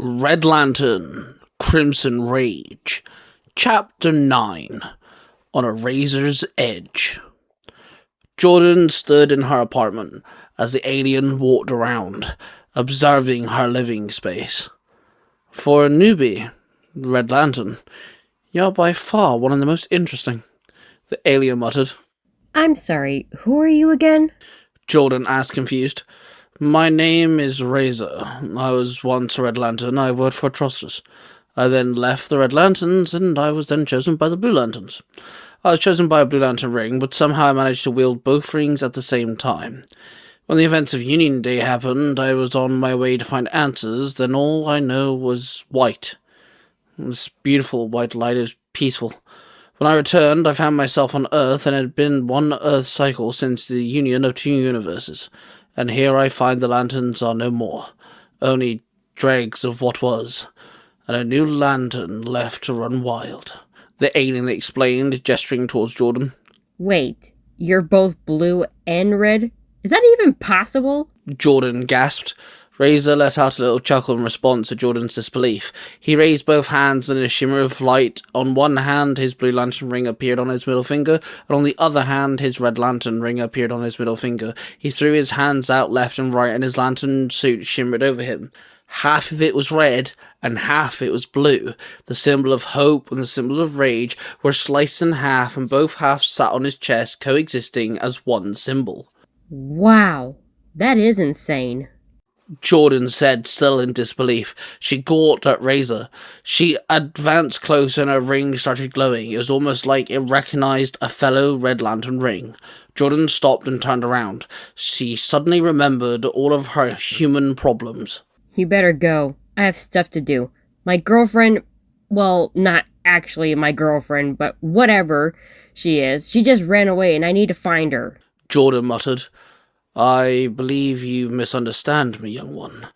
Red Lantern, Crimson Rage, Chapter 9, On a Razor's Edge. Jordan stood in her apartment as the alien walked around, observing her living space. For a newbie, Red Lantern, you're by far one of the most interesting, the alien muttered. I'm sorry, who are you again? Jordan asked, confused. My name is Razer. I was once a Red Lantern. I worked for Atrocitus. I then left the Red Lanterns, and I was then chosen by the Blue Lanterns. I was chosen by a Blue Lantern ring, but somehow I managed to wield both rings at the same time. When the events of Union Day happened, I was on my way to find answers, then all I know was white. This beautiful white light is peaceful. When I returned, I found myself on Earth, and it had been one Earth cycle since the union of two universes. And here I find the lanterns are no more, only dregs of what was, and a new lantern left to run wild, the alien explained, gesturing towards Jordan. Wait, you're both blue and red? Is that even possible? Jordan gasped. Razer let out a little chuckle in response to Jordan's disbelief. He raised both hands, and in a shimmer of light, on one hand his Blue Lantern ring appeared on his middle finger, and on the other hand his Red Lantern ring appeared on his middle finger. He threw his hands out left and right, and his lantern suit shimmered over him. Half of it was red, and half it was blue. The symbol of hope and the symbol of rage were sliced in half, and both halves sat on his chest, coexisting as one symbol. Wow, that is insane. Jordan said, still in disbelief. She gawped at Razer. She advanced closer and her ring started glowing. It was almost like it recognized a fellow Red Lantern ring. Jordan stopped and turned around. She suddenly remembered all of her human problems. You better go. I have stuff to do. My girlfriend, well, not actually my girlfriend, but whatever she is, she just ran away and I need to find her. Jordan muttered. I believe you misunderstand me, young one.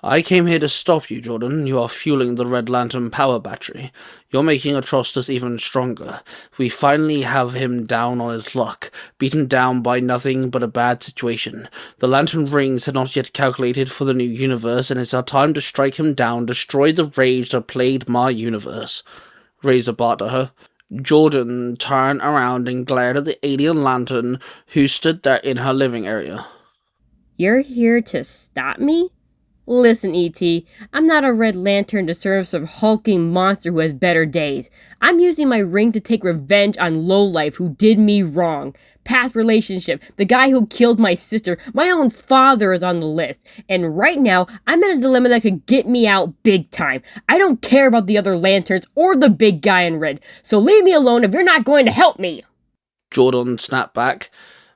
I came here to stop you, Jordan. You are fueling the Red Lantern power battery. You're making Atrocitus even stronger. We finally have him down on his luck, beaten down by nothing but a bad situation. The Lantern rings had not yet calculated for the new universe, and it's our time to strike him down, destroy the rage that plagued my universe. Razer barked at her. Jordan turned around and glared at the alien lantern who stood there in her living area. You're here to stop me? Listen, E.T., I'm not a Red Lantern to serve some hulking monster who has better days. I'm using my ring to take revenge on Lowlife who did me wrong. Past relationship, the guy who killed my sister, my own father is on the list. And right now, I'm in a dilemma that could get me out big time. I don't care about the other lanterns or the big guy in red, so leave me alone if you're not going to help me. Jordan snapped back.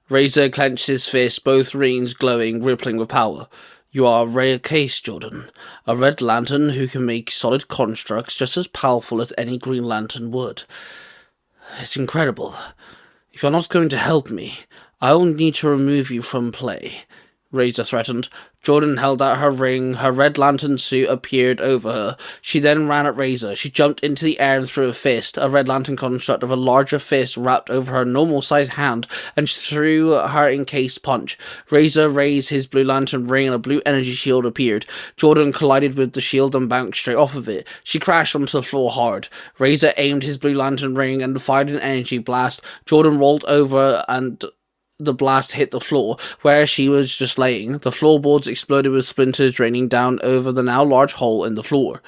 Razer clenched his fist, both rings glowing, rippling with power. You are a rare case, Jordan. A Red Lantern who can make solid constructs just as powerful as any Green Lantern would. It's incredible. If you're not going to help me, I'll need to remove you from play, Razer threatened. Jordan held out her ring. Her Red Lantern suit appeared over her. She then ran at Razer. She jumped into the air and threw a fist, a Red Lantern construct of a larger fist wrapped over her normal-sized hand, and threw her encased punch. Razer raised his Blue Lantern ring and a blue energy shield appeared. Jordan collided with the shield and bounced straight off of it. She crashed onto the floor hard. Razer aimed his Blue Lantern ring and fired an energy blast. Jordan rolled over and the blast hit the floor, where she was just laying. The floorboards exploded with splinters draining down over the now large hole in the floor.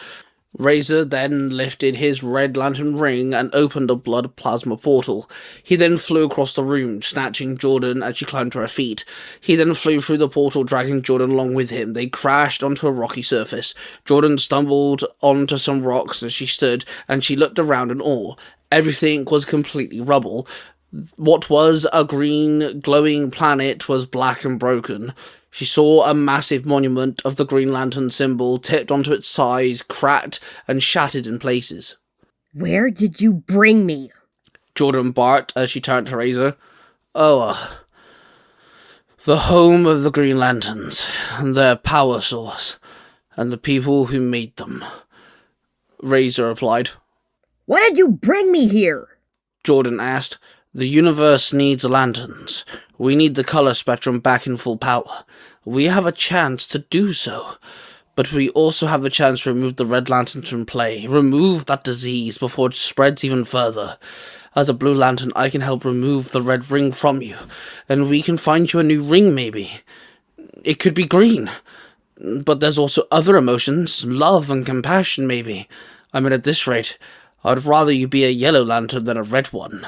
Razer then lifted his Red Lantern ring and opened a blood plasma portal. He then flew across the room, snatching Jordan as she climbed to her feet. He then flew through the portal, dragging Jordan along with him. They crashed onto a rocky surface. Jordan stumbled onto some rocks as she stood, and she looked around in awe. Everything was completely rubble. What was a green, glowing planet was black and broken. She saw a massive monument of the Green Lantern symbol tipped onto its sides, cracked and shattered in places. Where did you bring me? Jordan barked as she turned to Razer. The home of the Green Lanterns, their power source, and the people who made them, Razer replied. Why did you bring me here? Jordan asked. The universe needs lanterns. We need the color spectrum back in full power. We have a chance to do so. But we also have the chance to remove the Red Lantern from play. Remove that disease before it spreads even further. As a Blue Lantern, I can help remove the red ring from you. And we can find you a new ring, maybe. It could be green. But there's also other emotions. Love and compassion, maybe. I mean, at this rate, I'd rather you be a yellow lantern than a red one.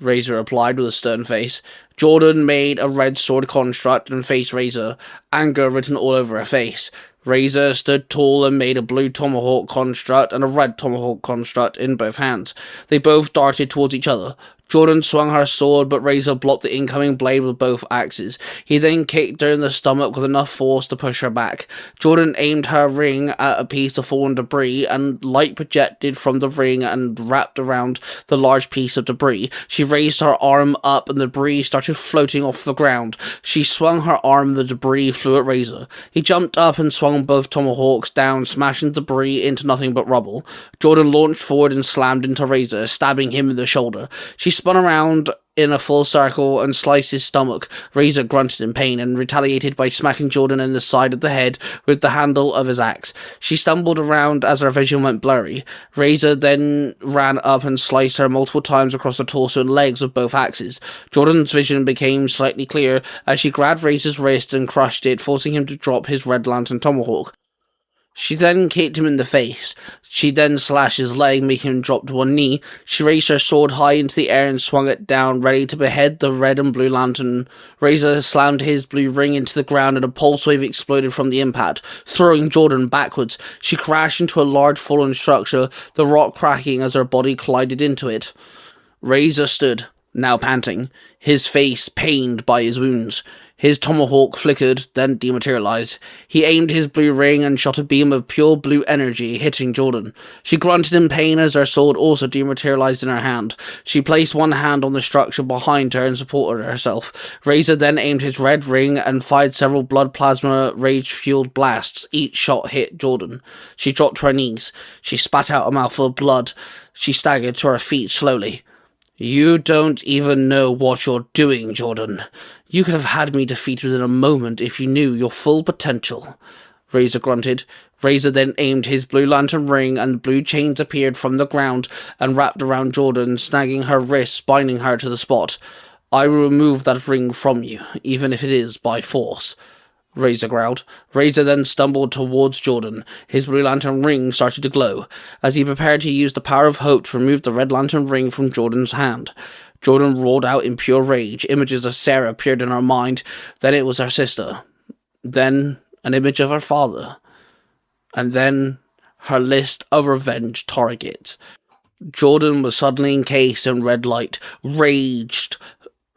Razer replied with a stern face. Jordan made a red sword construct and faced Razer, anger written all over her face. Razer stood tall and made a blue tomahawk construct and a red tomahawk construct in both hands. They both darted towards each other. Jordan swung her sword, but Razer blocked the incoming blade with both axes. He then kicked her in the stomach with enough force to push her back. Jordan aimed her ring at a piece of fallen debris, and light projected from the ring and wrapped around the large piece of debris. She raised her arm up, and the debris started floating off the ground. She swung her arm, the debris flew at Razer. He jumped up and swung both tomahawks down, smashing the debris into nothing but rubble. Jordan launched forward and slammed into Razer, stabbing him in the shoulder. She spun around in a full circle and sliced his stomach. Razer grunted in pain and retaliated by smacking Jordan in the side of the head with the handle of his axe. She stumbled around as her vision went blurry. Razer then ran up and sliced her multiple times across the torso and legs with both axes. Jordan's vision became slightly clear as she grabbed Razer's wrist and crushed it, forcing him to drop his Red Lantern tomahawk. She then kicked him in the face. She then slashed his leg, making him drop to one knee. She raised her sword high into the air and swung it down, ready to behead the red and blue lantern. Razer slammed his blue ring into the ground and a pulse wave exploded from the impact, throwing Jordan backwards. She crashed into a large fallen structure, the rock cracking as her body collided into it. Razer stood, now panting, his face pained by his wounds. His tomahawk flickered, then dematerialized. He aimed his blue ring and shot a beam of pure blue energy, hitting Jordan. She grunted in pain as her sword also dematerialized in her hand. She placed one hand on the structure behind her and supported herself. Razer then aimed his red ring and fired several blood plasma rage-fueled blasts. Each shot hit Jordan. She dropped to her knees. She spat out a mouthful of blood. She staggered to her feet slowly. You don't even know what you're doing, Jordan. You could have had me defeated in a moment if you knew your full potential. Razer grunted. Razer then aimed his blue lantern ring and blue chains appeared from the ground and wrapped around Jordan, snagging her wrists, binding her to the spot. I will remove that ring from you, even if it is by force. Razer growled. Razer then stumbled towards Jordan. His blue lantern ring started to glow. As he prepared to use the power of hope to remove the red lantern ring from Jordan's hand, Jordan roared out in pure rage. Images of Sarah appeared in her mind. Then it was her sister. Then an image of her father. And then her list of revenge targets. Jordan was suddenly encased in red light. Raged,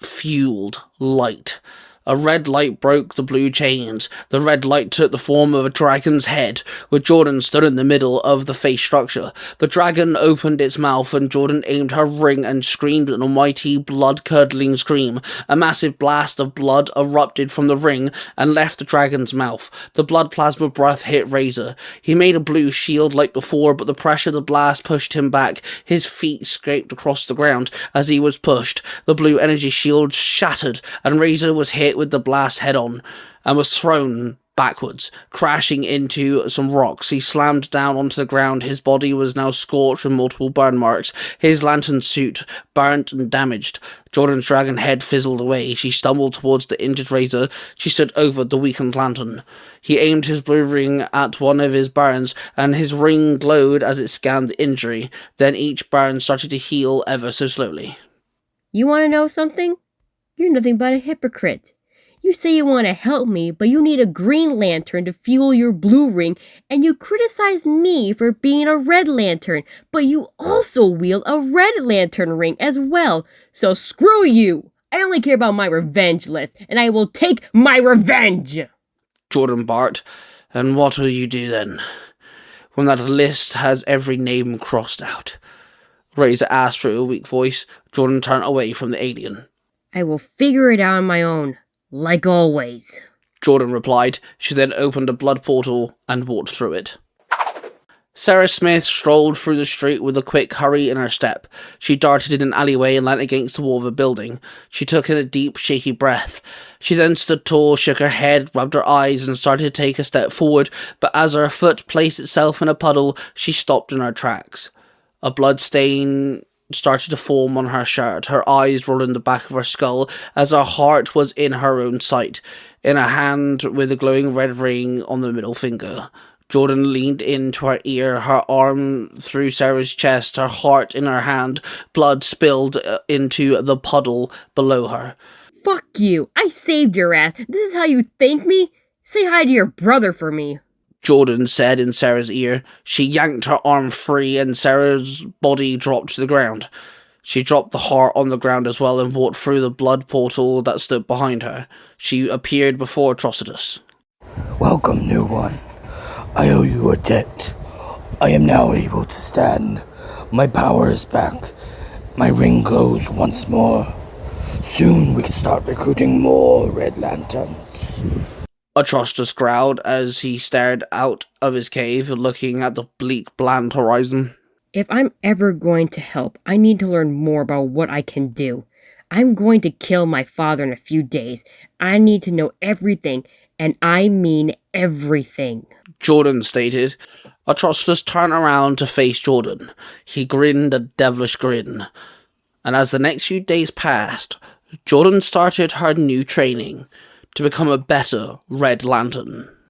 fueled light. A red light broke the blue chains. The red light took the form of a dragon's head, with Jordan stood in the middle of the face structure. The dragon opened its mouth, and Jordan aimed her ring and screamed an almighty, blood-curdling scream. A massive blast of blood erupted from the ring and left the dragon's mouth. The blood plasma breath hit Razer. He made a blue shield like before, but the pressure of the blast pushed him back. His feet scraped across the ground as he was pushed. The blue energy shield shattered, and Razer was hit with the blast head-on and was thrown backwards, crashing into some rocks. He slammed down onto the ground. His body was now scorched with multiple burn marks. His lantern suit burnt and damaged. Jordan's dragon head fizzled away. She stumbled towards the injured Razer. She stood over the weakened lantern. He aimed his blue ring at one of his burns, and his ring glowed as it scanned the injury. Then each burn started to heal ever so slowly. You want to know something? You're nothing but a hypocrite. You say you want to help me, but you need a green lantern to fuel your blue ring, and you criticize me for being a red lantern, but you also wield a red lantern ring as well. So screw you! I only care about my revenge list, and I will take my revenge! Jordan barked. And what will you do then, when that list has every name crossed out? Razer asked through a weak voice. Jordan turned away from the alien. I will figure it out on my own. Like always. Jordan replied. She then opened a blood portal and walked through it. Sarah Smith strolled through the street with a quick hurry in her step. She darted in an alleyway and leant against the wall of a building. She took in a deep, shaky breath. She then stood tall, shook her head, rubbed her eyes, and started to take a step forward, but as her foot placed itself in a puddle, she stopped in her tracks. A blood stain started to form on her shirt. Her eyes rolled in the back of her skull as her heart was in her own sight, in a hand with a glowing red ring on the middle finger. Jordan leaned into her ear, her arm through Sarah's chest, her heart in her hand. Blood spilled into the puddle below her. Fuck you. I saved your ass. This is how you thank me? Say hi to your brother for me. Jordan said in Sarah's ear. She yanked her arm free and Sarah's body dropped to the ground. She dropped the heart on the ground as well and walked through the blood portal that stood behind her. She appeared before Atrocitus. Welcome, new one. I owe you a debt. I am now able to stand. My power is back. My ring glows once more. Soon we can start recruiting more Red Lanterns. Atrocitus growled as he stared out of his cave, looking at the bleak, bland horizon. If I'm ever going to help, I need to learn more about what I can do. I'm going to kill my father in a few days. I need to know everything, and I mean everything. Jordan stated. Atrocitus turned around to face Jordan. He grinned a devilish grin. And as the next few days passed, Jordan started her new training to become a better Red Lantern.